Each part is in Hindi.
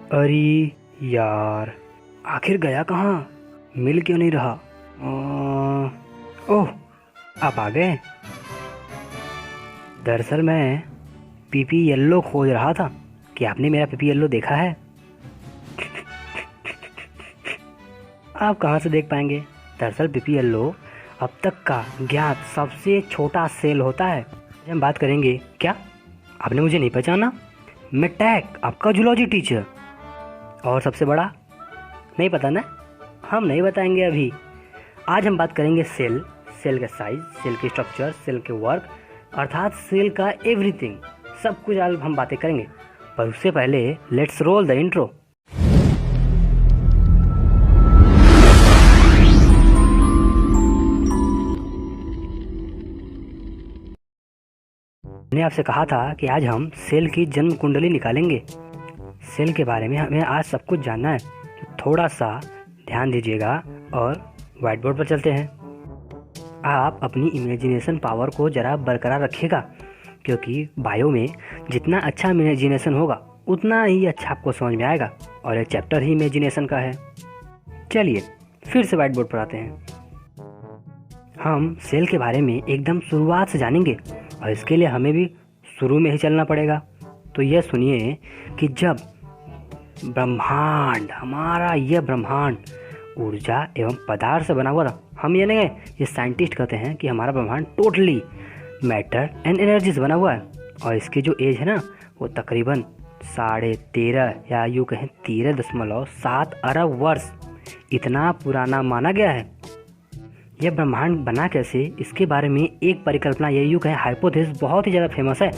अरे यार, आखिर गया कहाँ? मिल क्यों नहीं रहा? ओह, आप आ गए। दरअसल मैं पीपी येल्लो खोज रहा था कि आपने मेरा पीपी येल्लो देखा है। आप कहाँ से देख पाएंगे? दरअसल पीपी येल्लो अब तक का ज्ञात सबसे छोटा सेल होता है। हम बात करेंगे। क्या आपने मुझे नहीं पहचाना? मैं टैक, आपका जूलॉजी टीचर। और सबसे बड़ा नहीं पता ना? हम नहीं बताएंगे अभी। आज हम बात करेंगे सेल का साइज, सेल के स्ट्रक्चर, सेल के वर्क, अर्थात सेल का एवरीथिंग, सब कुछ आज हम बातें करेंगे। पर उससे पहले लेट्स रोल द इंट्रो। मैंने आपसे कहा था कि आज हम सेल की जन्म कुंडली निकालेंगे। सेल के बारे में हमें आज सब कुछ जानना है, तो थोड़ा सा ध्यान दीजिएगा और व्हाइट बोर्ड पर चलते हैं। आप अपनी इमेजिनेशन पावर को ज़रा बरकरार रखिएगा, क्योंकि बायो में जितना अच्छा इमेजिनेशन होगा उतना ही अच्छा आपको समझ में आएगा, और एक चैप्टर ही इमेजिनेशन का है। चलिए फिर से व्हाइट बोर्ड पर आते हैं। हम सेल के बारे में एकदम शुरुआत से जानेंगे, और इसके लिए हमें भी शुरू में ही चलना पड़ेगा। तो यह सुनिए कि जब ब्रह्मांड, हमारा यह ब्रह्मांड ऊर्जा एवं पदार्थ से बना हुआ था, हम ये नहीं, ये साइंटिस्ट कहते हैं कि हमारा ब्रह्मांड टोटली मैटर एंड एनर्जी से बना हुआ है। और इसकी जो एज है ना, वो तकरीबन 13.5 या यूँ कहें 13.7 अरब वर्ष, इतना पुराना माना गया है। यह ब्रह्मांड बना कैसे, इसके बारे में एक परिकल्पना, ये यूँ कहें हाइपोथेसिस, बहुत ही ज़्यादा फेमस है,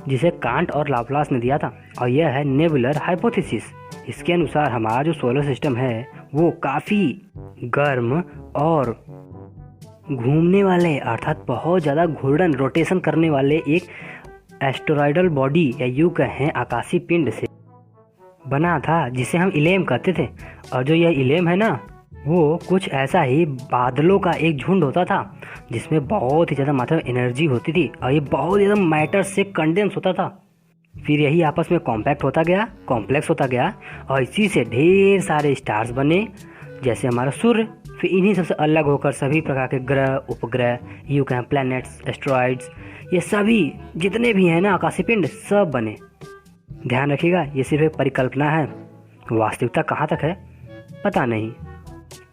जिसे कांट और लाप्लास ने दिया था, और यह है नेबुलर हाइपोथेसिस। इसके अनुसार हमारा जो सोलर सिस्टम है वो काफ़ी गर्म और घूमने वाले, अर्थात बहुत ज़्यादा घूर्णन, रोटेशन करने वाले एक एस्टेरॉयडल बॉडी या यूँ कहें आकाशीय पिंड से बना था, जिसे हम इलेम कहते थे। और जो यह इलेम है ना, वो कुछ ऐसा ही बादलों का एक झुंड होता था, जिसमें बहुत ही ज़्यादा मात्रा में एनर्जी होती थी, और ये बहुत ज़्यादा मैटर से कंडेंस होता था। फिर यही आपस में कॉम्पैक्ट होता गया, कॉम्प्लेक्स होता गया, और इसी से ढेर सारे स्टार्स बने, जैसे हमारा सूर्य। फिर इन्हीं सबसे अलग होकर सभी प्रकार के ग्रह, उपग्रह, यूँ कहें प्लैनेट्स, एस्ट्रॉइड्स, ये सभी जितने भी हैं ना आकाशीय पिंड, सब बने। ध्यान रखिएगा, ये सिर्फ एक परिकल्पना है, वास्तविकता कहाँ तक है पता नहीं।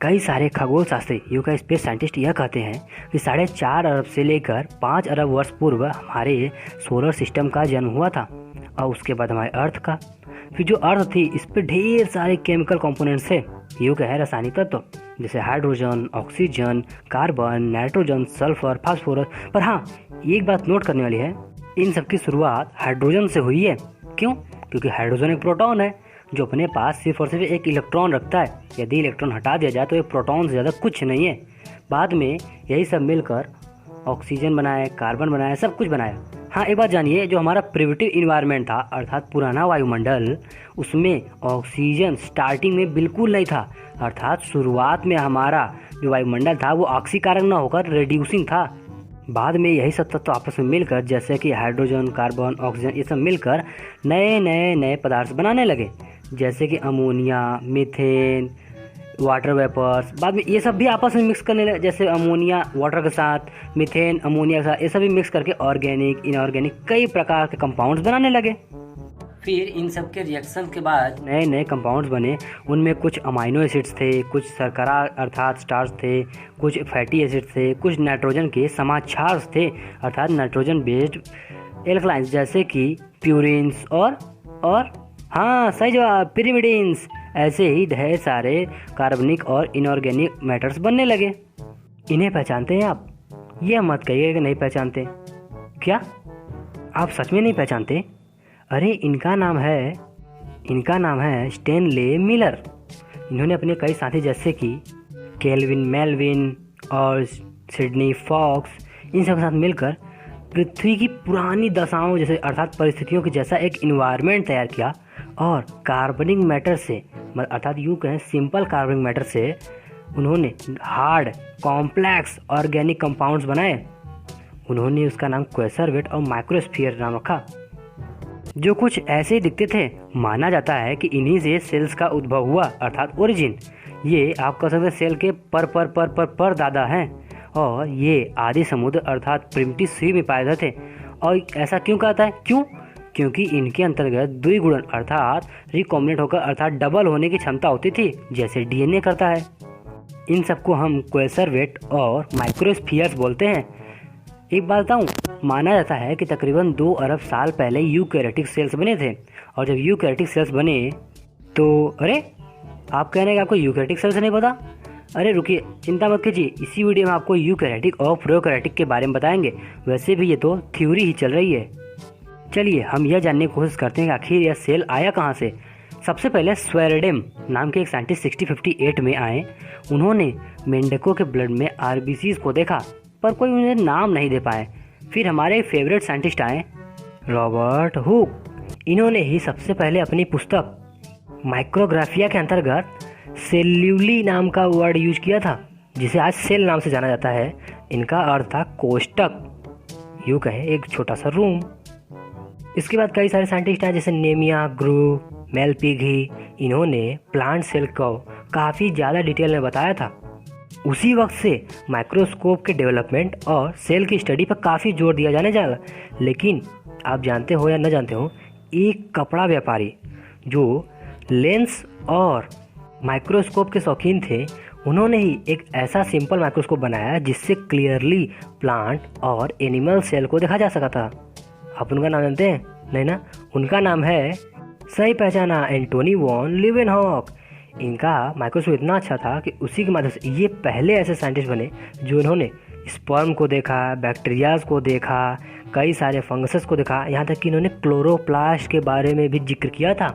कई सारे खगोल शास्त्री, यूँ कहें स्पेस साइंटिस्ट, यह कहते हैं कि 4.5 अरब से लेकर 5 अरब वर्ष पूर्व हमारे सोलर सिस्टम का जन्म हुआ था, और उसके बाद हमारे अर्थ का। फिर जो अर्थ थी, इस पर ढेर सारे केमिकल कंपोनेंट्स थे, यूँ कहें रासायनिक तत्व, जैसे hydrogen, oxygen, carbon, nitrogen, sulphur, phosphorus. पर हाँ, एक बात नोट करने वाली है, इन सब की शुरुआत हाइड्रोजन से हुई है। क्यों? क्योंकि हाइड्रोजन एक प्रोटॉन है, जो अपने पास सिर्फ और सिर्फ एक इलेक्ट्रॉन रखता है। यदि इलेक्ट्रॉन हटा दिया जाए तो ये प्रोटॉन से ज़्यादा कुछ नहीं है। बाद में यही सब मिलकर ऑक्सीजन बनाए, कार्बन बनाया, सब कुछ बनाया। हाँ, एक बात जानिए, जो हमारा प्रिमिटिव इन्वायरमेंट था, अर्थात पुराना वायुमंडल, उसमें ऑक्सीजन स्टार्टिंग में बिल्कुल नहीं था। अर्थात शुरुआत में हमारा जो वायुमंडल था वो ऑक्सीकारक न होकर रिड्यूसिंग था। बाद में यही सब तत्व आपस में मिलकर, जैसे कि हाइड्रोजन, कार्बन, ऑक्सीजन, ये सब मिलकर नए पदार्थ बनाने लगे, जैसे कि अमोनिया, मीथेन, वाटर वेपर्स। बाद में ये सब भी आपस में मिक्स करने लगे, जैसे अमोनिया वाटर के साथ, मीथेन अमोनिया के साथ, ये सब भी मिक्स करके ऑर्गेनिक, इनऑर्गेनिक कई प्रकार के कंपाउंड्स बनाने लगे। फिर इन सब के रिएक्शन के बाद नए कंपाउंड्स बने। उनमें कुछ अमाइनो एसिड्स थे, कुछ शर्करा अर्थात स्टार्च थे, कुछ फैटी एसिड्स थे, कुछ नाइट्रोजन के समाक्षार थे, अर्थात नाइट्रोजन बेस्ड एल्कलाइंस, जैसे कि प्यूरिन्स और हाँ, सही जवाब, पिरिमिडिन्स। ऐसे ही ढेर सारे कार्बनिक और इनऑर्गेनिक मैटर्स बनने लगे। इन्हें पहचानते हैं आप? यह मत कहिए कि नहीं पहचानते। क्या आप सच में नहीं पहचानते? अरे इनका नाम है स्टैनले मिलर। इन्होंने अपने कई साथी, जैसे कि केल्विन मेलविन और सिडनी फॉक्स, इन सब के साथ मिलकर पृथ्वी की पुरानी दशाओं जैसे, अर्थात परिस्थितियों के जैसा एक इन्वायरमेंट तैयार किया, और कार्बनिक मैटर से, अर्थात यूँ कहें सिंपल कार्बनिक मैटर से, उन्होंने हार्ड कॉम्प्लेक्स ऑर्गेनिक कंपाउंड्स बनाए। उन्होंने उसका नाम क्वेसरवेट और माइक्रोस्फीयर नाम रखा। जो कुछ ऐसे ही दिखते थे। माना जाता है कि इन्हीं से सेल्स का उद्भव हुआ, अर्थात ओरिजिन। ये आप कह सकते हैं सेल के पर दादा हैं, और ये आदि समुद्र अर्थात प्रिमिटिव सी में पाए जाते थे। और ऐसा क्यों कहता है? क्योंकि इनके अंतर्गत द्विगुणन अर्थात रिकॉम्बिनेंट होकर अर्थात डबल होने की क्षमता होती थी, जैसे डीएनए करता है। इन सबको हम क्वेसरवेट और माइक्रोस्फियर्स बोलते हैं। एक बात बताऊं, माना जाता है कि तकरीबन 2 अरब साल पहले यूकैरियोटिक सेल्स बने थे, और जब यूकैरियोटिक सेल्स बने तो अरे आप कह रहे हैं कि आपको यूकैरियोटिक सेल्स नहीं पता? अरे रुकिए, चिंता मत कीजिए, इसी वीडियो में आपको यूकैरियोटिक और प्रोकैरियोटिक के बारे में बताएंगे। वैसे भी ये तो थ्योरी ही चल रही है। चलिए हम यह जानने की कोशिश करते हैं कि आखिर यह सेल आया कहाँ से। सबसे पहले स्वेरडेम नाम के एक साइंटिस्ट 1658 में आए। उन्होंने मेंढकों के ब्लड में आरबीसीज को देखा, पर कोई उन्हें नाम नहीं दे पाए। फिर हमारे फेवरेट साइंटिस्ट आए, रॉबर्ट हुक। इन्होंने ही सबसे पहले अपनी पुस्तक माइक्रोग्राफिया के अंतर्गत सेल्यूली नाम का वर्ड यूज किया था, जिसे आज सेल नाम से जाना जाता है। इनका अर्थ था कोष्टक, यूँ कहें एक छोटा सा रूम। इसके बाद कई सारे साइंटिस्ट हैं, जैसे नेमिया, ग्रू, मेलपिघी। इन्होंने प्लांट सेल को काफ़ी ज़्यादा डिटेल में बताया था। उसी वक्त से माइक्रोस्कोप के डेवलपमेंट और सेल की स्टडी पर काफ़ी जोर दिया जाने लगा। लेकिन आप जानते हो या न जानते हो, एक कपड़ा व्यापारी जो लेंस और माइक्रोस्कोप के शौकीन थे, उन्होंने ही एक ऐसा सिंपल माइक्रोस्कोप बनाया जिससे क्लियरली प्लांट और एनिमल सेल को देखा जा सका था। आप उनका नाम जानते हैं? नहीं ना? उनका नाम है, सही पहचाना, एंटोनी वॉन लीवेनहॉक। इनका माइक्रोस्कोप इतना अच्छा था कि उसी के माध्यम से ये पहले ऐसे साइंटिस्ट बने जो इन्होंने स्पर्म को देखा, बैक्टीरियाज को देखा, कई सारे फंगसेस को देखा, यहाँ तक कि इन्होंने क्लोरोप्लास्ट के बारे में भी जिक्र किया था।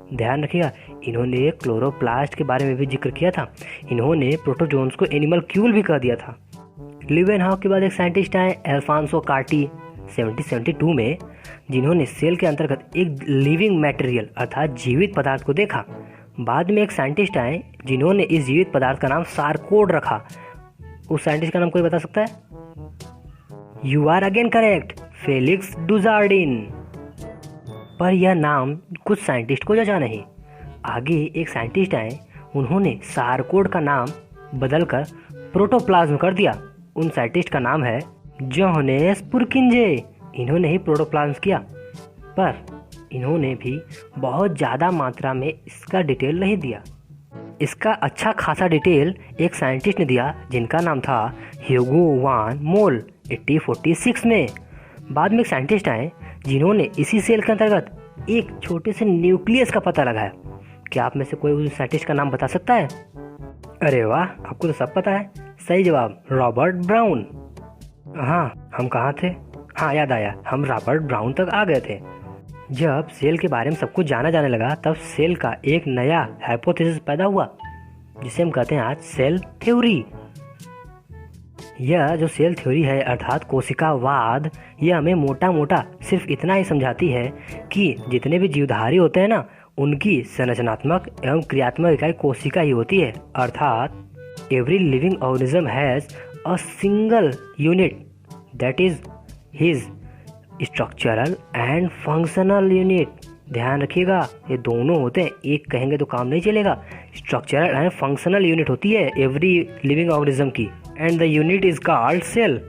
ध्यान रखिएगा, इन्होंने क्लोरोप्लास्ट के बारे में भी जिक्र किया था। इन्होंने प्रोटोजोन्स को एनिमल क्यूल भी कर दिया था। लीवेनहॉक के बाद एक साइंटिस्ट आए, अल्फांसो कार्टी, 1772 में, जिन्होंने सेल के अंतर्गत एक लिविंग मटेरियल अर्थात जीवित पदार्थ को देखा। बाद में एक साइंटिस्ट आए जिन्होंने इस जीवित पदार्थ का नाम सार्कोड रखा। उस साइंटिस्ट का नाम कोई बता सकता है? You are again correct, Felix Dujardin. पर यह नाम कुछ साइंटिस्ट को जचा नहीं। आगे एक साइंटिस्ट आए, उन्होंने सार्कोड का नाम बदलकर प्रोटोप्लाज्म कर दिया। उन साइंटिस्ट का नाम है जोहानेस पुरकिंजे। इन्होंने ही प्रोटोप्लाज्म किया, पर इन्होंने भी बहुत ज़्यादा मात्रा में इसका डिटेल नहीं दिया। इसका अच्छा खासा डिटेल एक साइंटिस्ट ने दिया जिनका नाम था ह्यूगो वान मोल 1846 में। बाद में एक साइंटिस्ट आए जिन्होंने इसी सेल के अंतर्गत एक छोटे से न्यूक्लियस का पता लगाया। क्या आप में से कोई उस साइंटिस्ट का नाम बता सकता है? अरे वाह, आपको तो सब पता है। सही जवाब, रॉबर्ट ब्राउन। हाँ, हम कहाँ थे? हाँ, याद आया, हम रॉबर्ट ब्राउन तक आ गए थे। जब सेल के बारे में सब कुछ जाना जाने लगा, तब सेल का एक नया हाइपोथेसिस पैदा हुआ, जिसे हम कहते हैं आज सेल थ्योरी। यह जो सेल थ्योरी है अर्थात कोशिकावाद, यह हमें मोटा मोटा सिर्फ इतना ही समझाती है कि जितने भी जीवधारी होते हैं ना, उनकी संरचनात्मक एवं क्रियात्मक इकाई कोशिका ही होती है। अर्थात every living organism has a single unit that is his structural and functional unit. ध्यान रखिएगा, ये दोनों होते हैं, एक कहेंगे तो काम नहीं चलेगा। स्ट्रक्चरल एंड फंक्शनल यूनिट होती है एवरी लिविंग ऑर्गेनिज्म की, and the unit is called cell.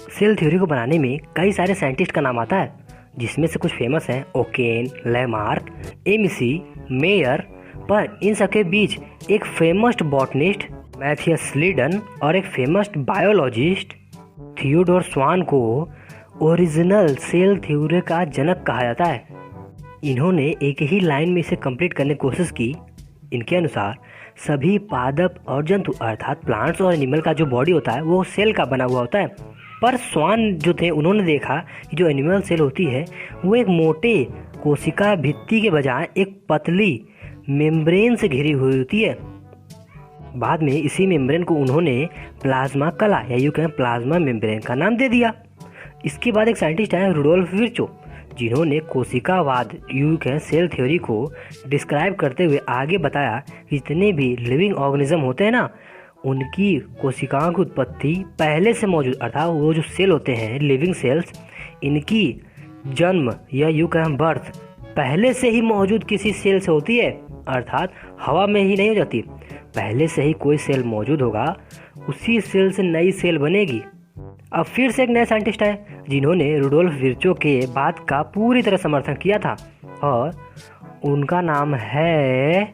Cell theory को बनाने में कई सारे साइंटिस्ट का नाम आता है, जिसमें से कुछ फेमस हैं ओकेन, लेमार्क, एमिसी, मेयर। पर इन सबके बीच एक फेमस बॉटनिस्ट मैथियस लीडन और एक फेमस बायोलॉजिस्ट थियोडोर स्वान को ओरिजिनल सेल थ्योरी का जनक कहा जाता है। इन्होंने एक ही लाइन में इसे कंप्लीट करने की कोशिश की। इनके अनुसार सभी पादप और जंतु अर्थात प्लांट्स और एनिमल का जो बॉडी होता है वो सेल का बना हुआ होता है। पर स्वान जो थे, उन्होंने देखा कि जो एनिमल सेल होती है वो एक मोटे कोशिका भित्ति के बजाय एक पतली मेम्ब्रेन से घिरी हुई होती है। बाद में इसी मेम्ब्रेन को उन्होंने प्लाज्मा कला या यूं कहें प्लाज्मा मेम्ब्रेन का नाम दे दिया। इसके बाद एक साइंटिस्ट आए रुडोल्फ विर्चो, जिन्होंने कोशिकावाद यूं कहें सेल थ्योरी को डिस्क्राइब करते हुए आगे बताया कि जितने भी लिविंग ऑर्गेनिज्म होते हैं ना, उनकी कोशिकाओं की उत्पत्ति पहले से मौजूद, अर्थात वो जो सेल होते हैं लिविंग सेल्स, इनकी जन्म या यूं कहें बर्थ पहले से ही मौजूद किसी सेल से होती है, अर्थात हवा में ही नहीं हो जाती। पहले से ही कोई सेल मौजूद होगा, उसी सेल से नई सेल बनेगी। अब फिर से एक नए साइंटिस्ट आए जिन्होंने रुडोल्फ विर्चो के बात का पूरी तरह समर्थन किया था, और उनका नाम है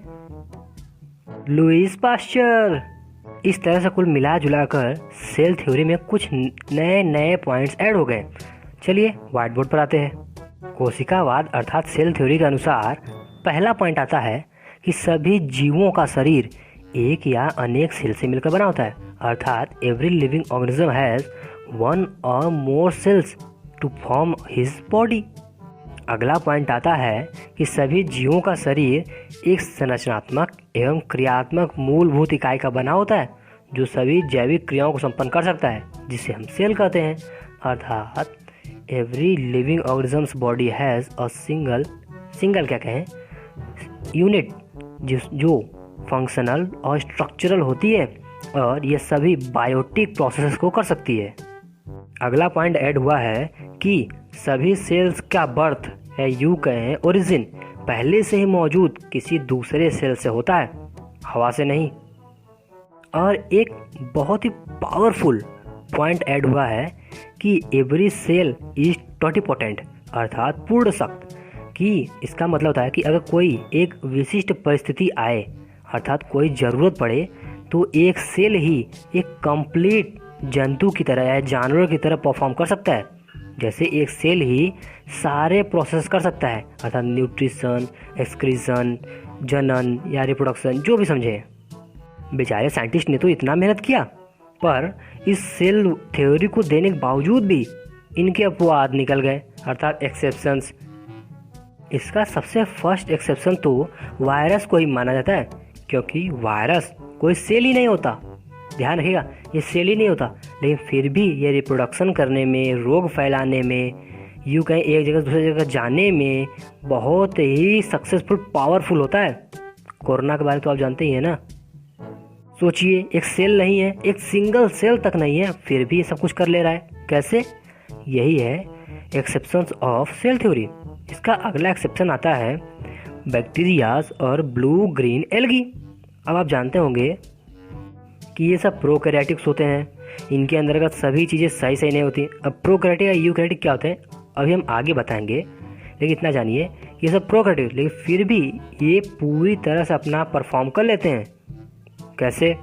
लुईस पाश्चर। इस तरह से कुल मिला जुला कर सेल थ्योरी में कुछ नए नए पॉइंट्स ऐड हो गए। चलिए व्हाइट बोर्ड पर आते हैं। कोशिकावाद अर्थात सेल थ्योरी के अनुसार पहला पॉइंट आता है कि सभी जीवों का शरीर एक या अनेक सेल से मिलकर बना होता है, अर्थात every living organism has one और more cells to form his body. अगला पॉइंट आता है कि सभी जीवों का शरीर एक संरचनात्मक एवं क्रियात्मक मूलभूत इकाई का बना होता है, जो सभी जैविक क्रियाओं को संपन्न कर सकता है, जिसे हम सेल कहते हैं। अर्थात every living organisms body has a single क्या कहें यूनिट जो फंक्शनल और स्ट्रक्चरल होती है, और ये सभी बायोटिक प्रोसेस को कर सकती है। अगला पॉइंट ऐड हुआ है कि सभी सेल्स का बर्थ है यूं कहें ओरिजिन पहले से ही मौजूद किसी दूसरे सेल से होता है, हवा से नहीं। और एक बहुत ही पावरफुल पॉइंट ऐड हुआ है कि एवरी सेल इज टोटिपोटेंट, अर्थात पूर्ण शक्त। कि इसका मतलब होता है कि अगर कोई एक विशिष्ट परिस्थिति आए, अर्थात कोई ज़रूरत पड़े, तो एक सेल ही एक कंप्लीट जंतु की तरह या जानवर की तरह परफॉर्म कर सकता है। जैसे एक सेल ही सारे प्रोसेस कर सकता है, अर्थात न्यूट्रिशन, एक्सक्रीशन, जनन या रिप्रोडक्शन, जो भी समझे। बेचारे साइंटिस्ट ने तो इतना मेहनत किया, पर इस सेल थ्योरी को देने के बावजूद भी इनके अपवाद निकल गए, अर्थात एक्सेप्शंस। इसका सबसे फर्स्ट एक्सेप्शन तो वायरस को ही माना जाता है, क्योंकि वायरस कोई सेल ही नहीं होता। ध्यान रखिएगा, ये सेल ही नहीं होता, लेकिन फिर भी ये रिप्रोडक्शन करने में, रोग फैलाने में, यूँ कहीं एक जगह से दूसरी जगह जाने में बहुत ही सक्सेसफुल, पावरफुल होता है। कोरोना के बारे में तो आप जानते ही हैं ना। सोचिए, एक सेल नहीं है, एक सिंगल सेल तक नहीं है, फिर भी ये सब कुछ कर ले रहा है। कैसे? यही है एक्सेप्शंस ऑफ सेल थ्योरी। इसका अगला एक्सेप्शन आता है बैक्टीरियाज और ब्लू ग्रीन एल्गी। अब आप जानते होंगे कि ये सब प्रोकैरियोटिक्स होते हैं, इनके अंतर्गत सभी चीज़ें सही सही नहीं होती। अब प्रोकैरियोटिक या यूकैरियोटिक क्या होते हैं अभी हम आगे बताएंगे, लेकिन इतना जानिए कि ये सब प्रोकैरियोटिक, लेकिन फिर भी ये पूरी तरह से अपना परफॉर्म कर लेते हैं। कैसे?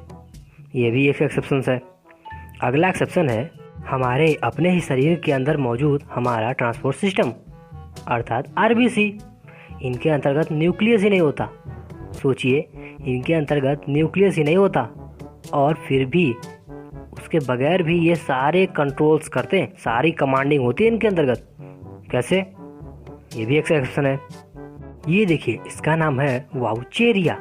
ये भी एक एक्सेप्शन है। अगला एक्सेप्शन है हमारे अपने ही शरीर के अंदर मौजूद हमारा ट्रांसपोर्ट सिस्टम, अर्थात आरबीसी। इनके अंतर्गत न्यूक्लियस ही नहीं होता। सोचिए, इनके अंतर्गत न्यूक्लियस ही नहीं होता, और फिर भी उसके बगैर भी ये सारे कंट्रोल्स करते हैं, सारी कमांडिंग होती है इनके अंतर्गत। कैसे? ये भी एक एक्सेप्शन है। ये देखिए, इसका नाम है वाउचेरिया।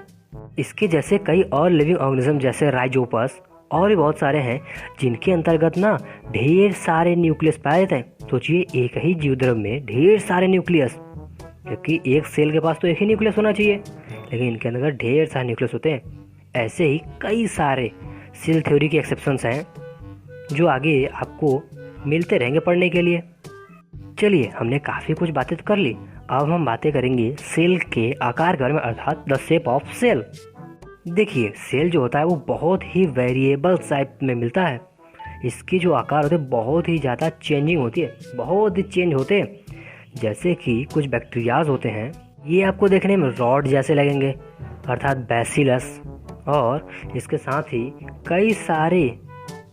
इसके जैसे कई और लिविंग ऑर्गेनिज्म जैसे राइजोपस और भी बहुत सारे हैं, जिनके अंतर्गत ना ढेर सारे न्यूक्लियस पाए जाते हैं। सोचिए, एक ही जीवद्रव्य में ढेर सारे न्यूक्लियस, क्योंकि एक सेल के पास तो एक ही न्यूक्लियस होना चाहिए, लेकिन इनके अंदर ढेर सारे न्यूक्लियस होते हैं। ऐसे ही कई सारे सेल थ्योरी के एक्सेप्शंस हैं, जो आगे आपको मिलते रहेंगे पढ़ने के लिए। चलिए, हमने काफ़ी कुछ बातें तो कर ली, अब हम बातें करेंगे सेल के आकार के बारे में, अर्थात द शेप ऑफ सेल। देखिए, सेल जो होता है वो बहुत ही वेरिएबल टाइप में मिलता है। इसकी जो आकार होते हैं बहुत ही ज़्यादा चेंजिंग होती है, बहुत ही चेंज होते हैं। जैसे कि कुछ बैक्टीरियाज होते हैं, ये आपको देखने में रॉड जैसे लगेंगे, अर्थात बैसिलस, और इसके साथ ही कई सारे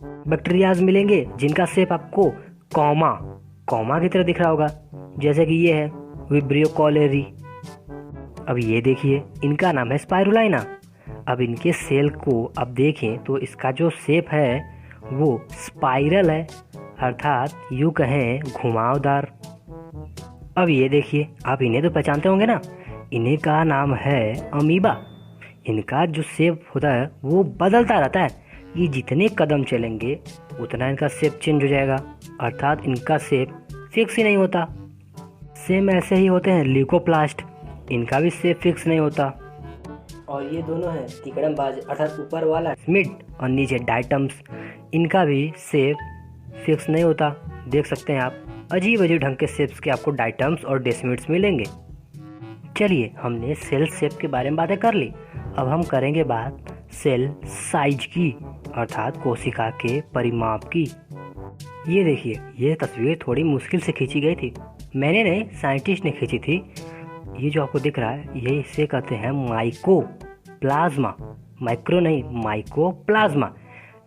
बैक्टीरियाज मिलेंगे जिनका शेप आपको कॉमा की तरह दिख रहा होगा, जैसे कि ये है विब्रियो कॉलेरी। अब ये देखिए, इनका नाम है स्पाइरुलाइना। अब इनके सेल को अब देखें तो इसका जो शेप है वो स्पाइरल है, अर्थात यूँ कहें घुमावदार। अब ये देखिए, आप इन्हें तो पहचानते होंगे ना, इन्हीं का नाम है अमीबा। इनका जो शेप होता है वो बदलता रहता है, ये जितने कदम चलेंगे उतना इनका शेप चेंज हो जाएगा, अर्थात इनका शेप फिक्स ही नहीं होता। सेम ऐसे ही होते हैं ल्यूकोप्लास्ट, इनका भी शेप फिक्स नहीं होता। और ये दोनों हैं तिकड़मबाज, अर्थात ऊपर वाला स्मिड और नीचे डाइटम्स, इनका भी शेप फिक्स नहीं होता। देख सकते हैं आप, अजीब अजीब ढंग के शेप्स के आपको डाइटम्स और डेस्मिड्स मिलेंगे। चलिए, हमने सेल शेप के बारे में बातें कर ली। अब हम करेंगे बात सेल साइज की, अर्थात कोशिका के परिमाप की। ये देखिए, ये तस्वीर थोड़ी मुश्किल से खींची गई थी। मैंने नहीं, साइंटिस्ट ने खींची थी। ये जो आपको दिख रहा है, ये इसे कहते हैं माइकोप्लाज्मा। माइक्रो नहीं, माइकोप्लाज्मा।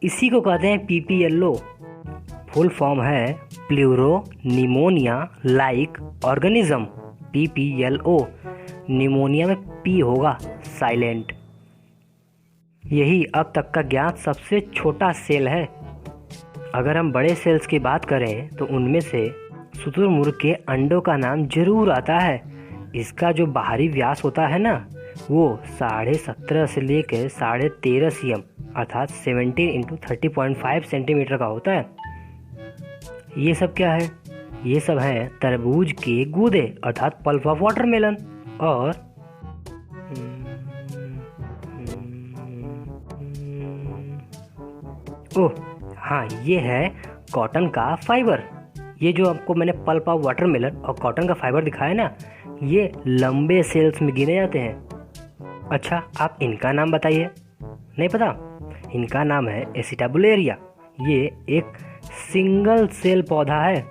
इसी को कहते हैं PPLO। फुल फॉर्म है pleuro pneumonia like organism, PPLO। Pneumonia में P होगा साइलेंट। यही अब तक का ज्ञात सबसे छोटा सेल है। अगर हम बड़े सेल्स की बात करें तो उनमें से शुतुरमुर्ग के अंडों का नाम जरूर आता है। इसका जो बाहरी व्यास होता है ना, वो 17.5 से लेकर 13.5 cm अर्थात 17 × 30.5 सेंटीमीटर का होता है। ये सब क्या है? ये सब है तरबूज के गूदे अर्थात पल्प ऑफ वाटरमेलन। और ओह हाँ, ये है कॉटन का फाइबर। ये जो आपको मैंने पल्प ऑफ वाटरमेलन और कॉटन का फाइबर दिखाया ना, ये लंबे सेल्स में गिने जाते हैं। अच्छा, आप इनका नाम बताइए। नहीं पता? इनका नाम है एसिटाबुलेरिया। ये एक सिंगल सेल पौधा है।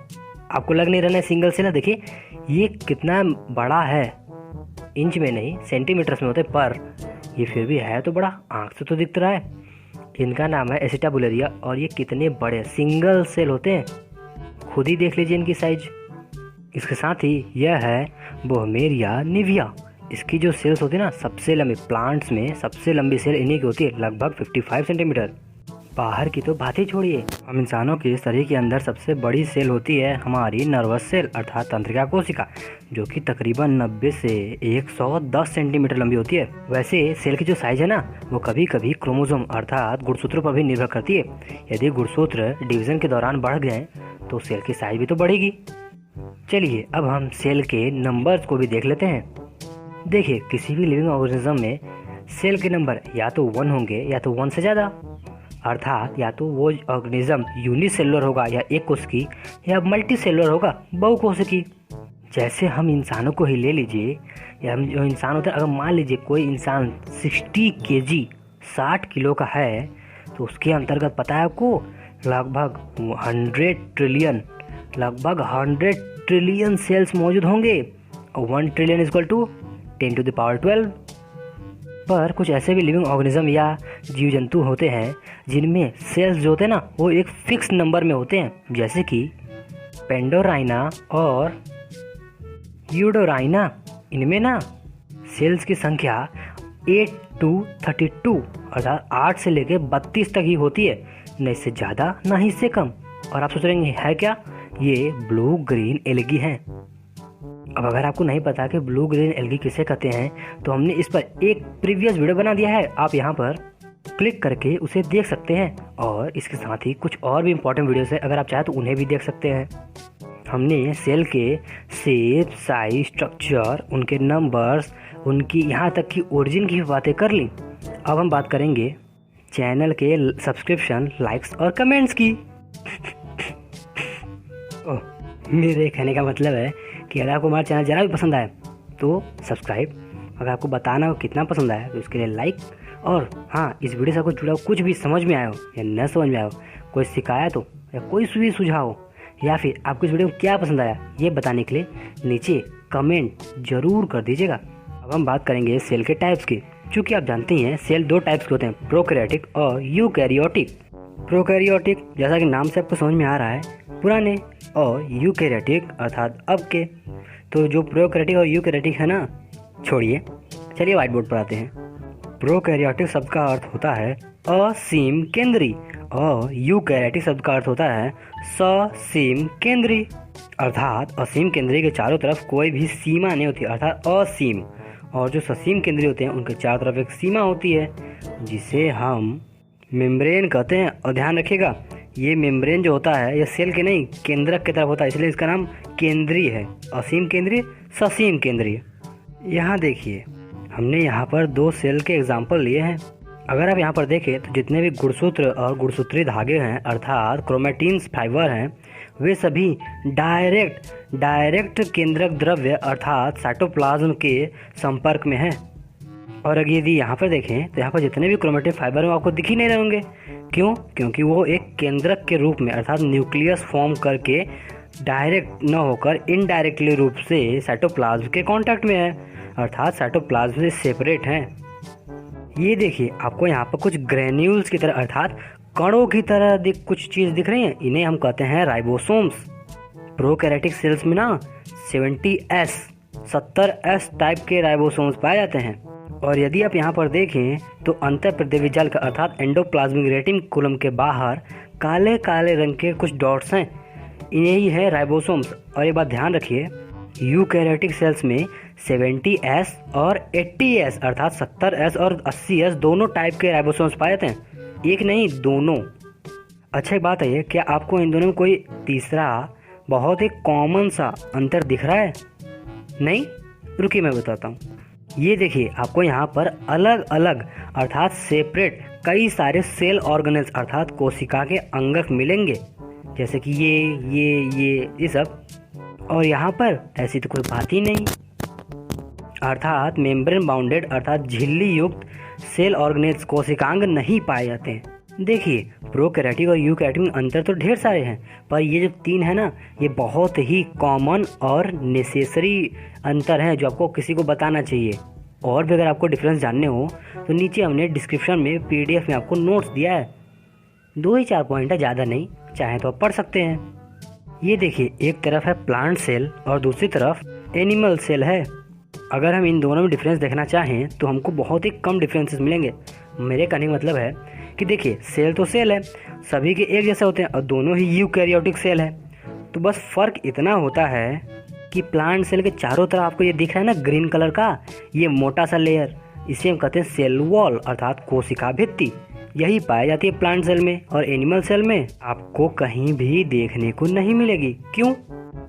आपको लग नहीं रहा है सिंगल सेल है? देखिए ये कितना बड़ा है, इंच में नहीं सेंटीमीटर्स में होते, पर ये फिर भी है तो बड़ा, आँख से तो दिख रहा है। इनका नाम है एसिटाबुलेरिया और ये कितने बड़े सिंगल सेल होते हैं, खुद ही देख लीजिए इनकी साइज। इसके साथ ही यह है बोहमेरिया निविया। इसकी जो सेल्स होती है ना, सबसे लंबी, प्लांट्स में सबसे लंबी सेल इन्हीं की होती है, लगभग 55 सेंटीमीटर। बाहर की तो बात ही छोड़िए, हम इंसानों के शरीर के अंदर सबसे बड़ी सेल होती है हमारी नर्वस सेल अर्थात तंत्रिका कोशिका, जो कि तकरीबन 90 से 110 सेंटीमीटर लंबी होती है। वैसे सेल की जो साइज है ना, वो कभी कभी क्रोमोसोम अर्थात गुणसूत्रों पर भी निर्भर करती है। यदि गुणसूत्र डिवीजन के दौरान बढ़ गए तो सेल की साइज भी तो बढ़ेगी। चलिए, अब हम सेल के नंबर्स को भी देख लेते हैं। देखिए, किसी भी लिविंग ऑर्गेनिज्म में सेल के नंबर या तो 1 होंगे या तो 1 से ज़्यादा, अर्थात या तो वो ऑर्गेनिज्म यूनिसेलुलर होगा या एक कोशिकी, या मल्टी सेलुलर होगा बहुकोशिकी। जैसे हम इंसानों को ही ले लीजिए, या हम जो इंसान होते हैं, अगर मान लीजिए कोई इंसान 60 kg 60 किलो का है, तो उसके अंतर्गत पता है आपको लगभग 100 ट्रिलियन सेल्स मौजूद होंगे। 1 ट्रिलियन इक्वल टू 10⁻12। पर कुछ ऐसे भी लिविंग ऑर्गेनिज्म या जीव जंतु होते हैं जिनमें सेल्स जो होते हैं ना, वो एक फिक्स नंबर में होते हैं, जैसे कि पेंडोराइना और यूडोराइना। इनमें ना सेल्स की संख्या 8 to 32 अर्थात 8 से लेकर 32 तक ही होती है, न इससे ज़्यादा न ही इससे कम। और आप सोच रहे हैं है क्या? ये ब्लू ग्रीन एल्गी हैं। अब अगर आपको नहीं पता कि ब्लू ग्रीन एल्गी किसे कहते हैं, तो हमने इस पर एक प्रीवियस वीडियो बना दिया है, आप यहाँ पर क्लिक करके उसे देख सकते हैं। और इसके साथ ही कुछ और भी इम्पोर्टेंट वीडियोस है, अगर आप चाहें तो उन्हें भी देख सकते हैं। हमने सेल के शेप, साइज, स्ट्रक्चर, उनके नंबर्स, उनकी यहाँ तक कि ओरिजिन की बातें कर ली। अब हम बात करेंगे चैनल के सब्सक्रिप्शन, लाइक्स और कमेंट्स की। ओह, मेरे कहने का मतलब है कि अगर आपको हमारा चैनल ज़रा भी पसंद आए तो सब्सक्राइब, अगर आपको बताना हो कितना पसंद आया तो इसके लिए लाइक। और हाँ, इस वीडियो से आपको जुड़ा कुछ भी समझ में आया हो या न समझ में आया हो, कोई शिकायत हो या कोई भी सुझाव हो, या फिर आपको इस वीडियो में क्या पसंद आया, ये बताने के लिए नीचे कमेंट जरूर कर दीजिएगा। अब हम बात करेंगे सेल के टाइप्स की। चूँकि आप जानते हैं सेल 2 टाइप्स के होते हैं, प्रोकैरियोटिक और यूकैरियोटिक। प्रोकैरियोटिक जैसा कि नाम से आपको समझ में आ रहा है, पुराने, और यूकैरियोटिक अर्थात अब के। तो जो प्रोकैरियोटिक और यूकैरियोटिक है ना, छोड़िए, चलिए व्हाइट बोर्ड पर आते हैं। प्रोकैरियोटिक शब्द का अर्थ होता है असीम केंद्री और यूकैरियोटिक शब्द का अर्थ होता है ससीम केंद्री, अर्थात असीम केंद्री के चारों तरफ कोई भी सीमा नहीं होती, अर्थात असीम। और जो ससीम केंद्री होते हैं उनके चारों तरफ एक सीमा होती है जिसे हम मेम्ब्रेन कहते हैं। और ध्यान रखिएगा, ये मेम्ब्रेन जो होता है ये सेल के नहीं, केंद्रक की तरफ होता है, इसलिए इसका नाम केंद्रीय है। असीम केंद्रीय, ससीम केंद्रीय। यहाँ देखिए, हमने यहाँ पर 2 सेल के एग्जाम्पल लिए हैं। अगर आप यहाँ पर देखें तो जितने भी गुणसूत्र और गुणसूत्री धागे हैं अर्थात क्रोमेटिन्स फाइबर हैं, वे सभी डायरेक्ट केंद्रक द्रव्य अर्थात साइटोप्लाज्म के संपर्क में हैं। और अगर यदि यहाँ पर देखें तो यहाँ पर जितने भी क्रोमेटिन फाइबर हैं आपको दिख ही नहीं रहे होंगे। क्यों? क्योंकि वो एक केंद्रक के रूप में अर्थात न्यूक्लियस फॉर्म करके डायरेक्ट न होकर इनडायरेक्टली रूप से साइटोप्लाज्म के कांटेक्ट में है, अर्थात साइटोप्लाज्म से सेपरेट हैं। ये देखिए आपको यहाँ पर कुछ ग्रेन्यूल्स की तरह अर्थात कणों की तरह कुछ चीज़ दिख रही हैं। इन्हें हम कहते हैं राइबोसोम्स। प्रोकैरियोटिक सेल्स में ना 70S टाइप के राइबोसोम्स पाए जाते हैं। और यदि आप यहाँ पर देखें तो अंतःप्रदेवी जाल का अर्थात एंडोप्लाज्मिक रेटिकुलम के बाहर काले काले रंग के कुछ डॉट्स हैं, इन्हें ही है राइबोसोम्स। और एक बात ध्यान रखिए, यूकैरियोटिक सेल्स में 70S और 80S अर्थात 70S और 80S दोनों टाइप के राइबोसोम्स पाए जाते हैं, एक नहीं दोनों। अच्छा एक बात है, क्या आपको इन दोनों में कोई तीसरा बहुत ही कॉमन सा अंतर दिख रहा है? नहीं? रुकिए मैं बताता हूँ। ये देखिए आपको यहाँ पर अलग अलग अर्थात सेपरेट कई सारे सेल ऑर्गेनेल्स अर्थात कोशिका के अंगक मिलेंगे, जैसे कि ये सब। और यहाँ पर ऐसी तो कोई बात ही नहीं, अर्थात मेम्ब्रेन बाउंडेड अर्थात झिल्ली युक्त सेल ऑर्गेनेल्स कोशिकांग नहीं पाए जाते हैं। देखिए प्रोकैरियोटिक और यूकैरियोटिक में अंतर तो ढेर सारे हैं, पर ये जो 3 है ना, ये बहुत ही कॉमन और नेसेसरी अंतर हैं जो आपको किसी को बताना चाहिए। और भी अगर आपको डिफरेंस जानने हो तो नीचे हमने डिस्क्रिप्शन में PDF में आपको नोट्स दिया है, 2 ही 4 पॉइंट है, ज़्यादा नहीं, चाहे तो आप पढ़ सकते हैं। ये देखिए एक तरफ है प्लांट सेल और दूसरी तरफ एनिमल सेल है। अगर हम इन दोनों में डिफरेंस देखना चाहें तो हमको बहुत ही कम डिफरेंसेस मिलेंगे। मेरे कहने का मतलब है कि देखिए सेल तो सेल है, सभी के एक जैसे होते हैं और दोनों ही यूकैरियोटिक सेल है। तो बस फ़र्क इतना होता है कि प्लांट सेल के चारों तरफ आपको ये दिख रहा है ना ग्रीन कलर का, ये मोटा सा लेयर, इसे हम कहते हैं सेल वॉल अर्थात कोशिका भित्ति। यही पाई जाती है प्लांट सेल में, और एनिमल सेल में आपको कहीं भी देखने को नहीं मिलेगी। क्यों?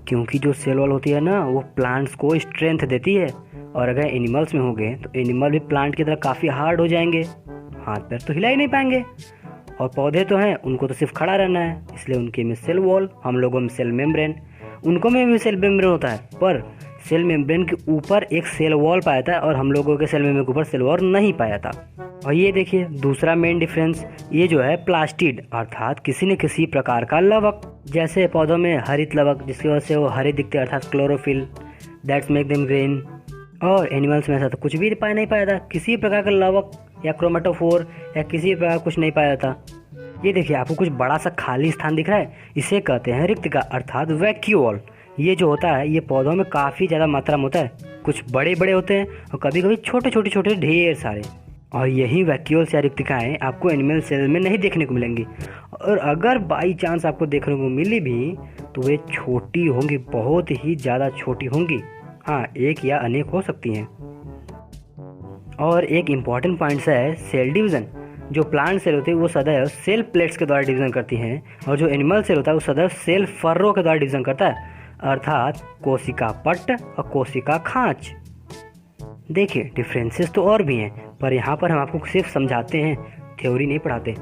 क्योंकि जो सेल वॉल होती है ना वो प्लांट्स को स्ट्रेंथ देती है, और अगर एनिमल्स में हो गए तो एनिमल भी प्लांट की तरह काफ़ी हार्ड हो जाएंगे, हाथ पैर तो हिला ही नहीं पाएंगे। और पौधे तो हैं, उनको तो सिर्फ खड़ा रहना है, इसलिए उनके में सेल वॉल, हम लोगों में सेल मेम्ब्रेन, उनको में भी सेल मेम्ब्रेन होता है, पर सेल मेम्ब्रेन के ऊपर एक सेल वॉल पाया था और हम लोगों के सेल मेम्ब्रेन के ऊपर सेल वॉल नहीं पाया था। और ये देखिए दूसरा मेन डिफरेंस, ये जो है प्लास्टिड अर्थात किसी न किसी प्रकार का लवक, जैसे पौधों में हरित लवक जिसकी वजह से वो हरे दिखते अर्थात chlorophyll, that's make them green. और एनिमल्स में ऐसा तो कुछ भी नहीं पाया था, किसी प्रकार का लवक या क्रोमेटोफोर या किसी प्रकार कुछ नहीं पाया था। ये देखिए आपको कुछ बड़ा सा खाली स्थान दिख रहा है, इसे कहते हैं रिक्तिका अर्थात वैक्यूल। ये जो होता है ये पौधों में काफ़ी ज़्यादा मात्रा में होता है, कुछ बड़े बड़े होते हैं और कभी कभी छोटे ढेर सारे। और यही वैक्यूल्स या रिक्तिकाएँ आपको एनिमल सेल में नहीं देखने को मिलेंगी, और अगर बाई चांस आपको देखने को मिली भी तो वे छोटी होंगी, बहुत ही ज़्यादा छोटी होंगी। हाँ, एक या अनेक हो सकती हैं। और एक इम्पॉर्टेंट पॉइंट है सेल डिवीज़न। जो प्लांट सेल होती है वो सदैव सेल प्लेट्स के द्वारा डिवीज़न करती हैं, और जो एनिमल सेल होता है वो सदैव सेल फर्रों के द्वारा डिवीज़न करता है, अर्थात कोशिका पट्ट और कोशिका खाँच। देखिए डिफरेंसेस तो और भी हैं, पर यहाँ पर हम आपको सिर्फ समझाते हैं, थ्योरी नहीं पढ़ाते।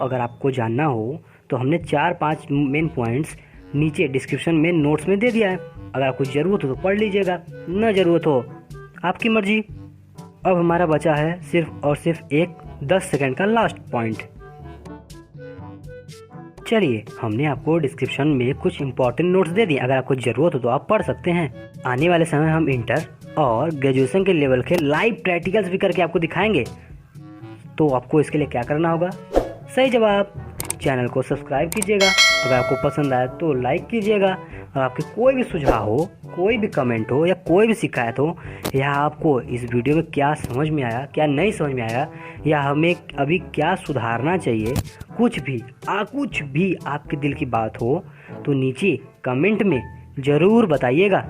अगर आपको जानना हो तो हमने 4-5 मेन पॉइंट्स नीचे डिस्क्रिप्शन में नोट्स में दे दिया है, अगर आपको ज़रूरत हो तो पढ़ लीजिएगा, न ज़रूरत हो आपकी मर्जी। अब हमारा बचा है सिर्फ और सिर्फ एक 10 सेकंड का लास्ट पॉइंट। चलिए हमने आपको डिस्क्रिप्शन में कुछ इंपॉर्टेंट नोट्स दे दिए, अगर आपको ज़रूरत हो तो आप पढ़ सकते हैं। आने वाले समय हम इंटर और ग्रेजुएशन के लेवल के लाइव प्रैक्टिकल्स भी करके आपको दिखाएंगे। तो आपको इसके लिए क्या करना होगा? सही जवाब, चैनल को सब्सक्राइब कीजिएगा, अगर आपको पसंद आए तो लाइक कीजिएगा, और आपके कोई भी सुझाव हो, कोई भी कमेंट हो या कोई भी शिकायत हो, या आपको इस वीडियो में क्या समझ में आया, क्या नहीं समझ में आया, या हमें अभी क्या सुधारना चाहिए, कुछ भी आपके दिल की बात हो तो नीचे कमेंट में ज़रूर बताइएगा।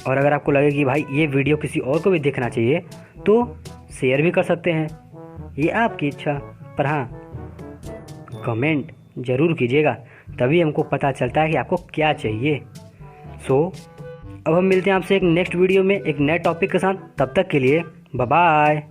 और अगर आपको लगे कि भाई ये वीडियो किसी और को भी देखना चाहिए तो शेयर भी कर सकते हैं, ये आपकी इच्छा, पर हाँ कमेंट ज़रूर कीजिएगा, तभी हमको पता चलता है कि आपको क्या चाहिए। अब हम मिलते हैं आपसे एक नेक्स्ट वीडियो में एक नए टॉपिक के साथ, तब तक के लिए बाय बाय।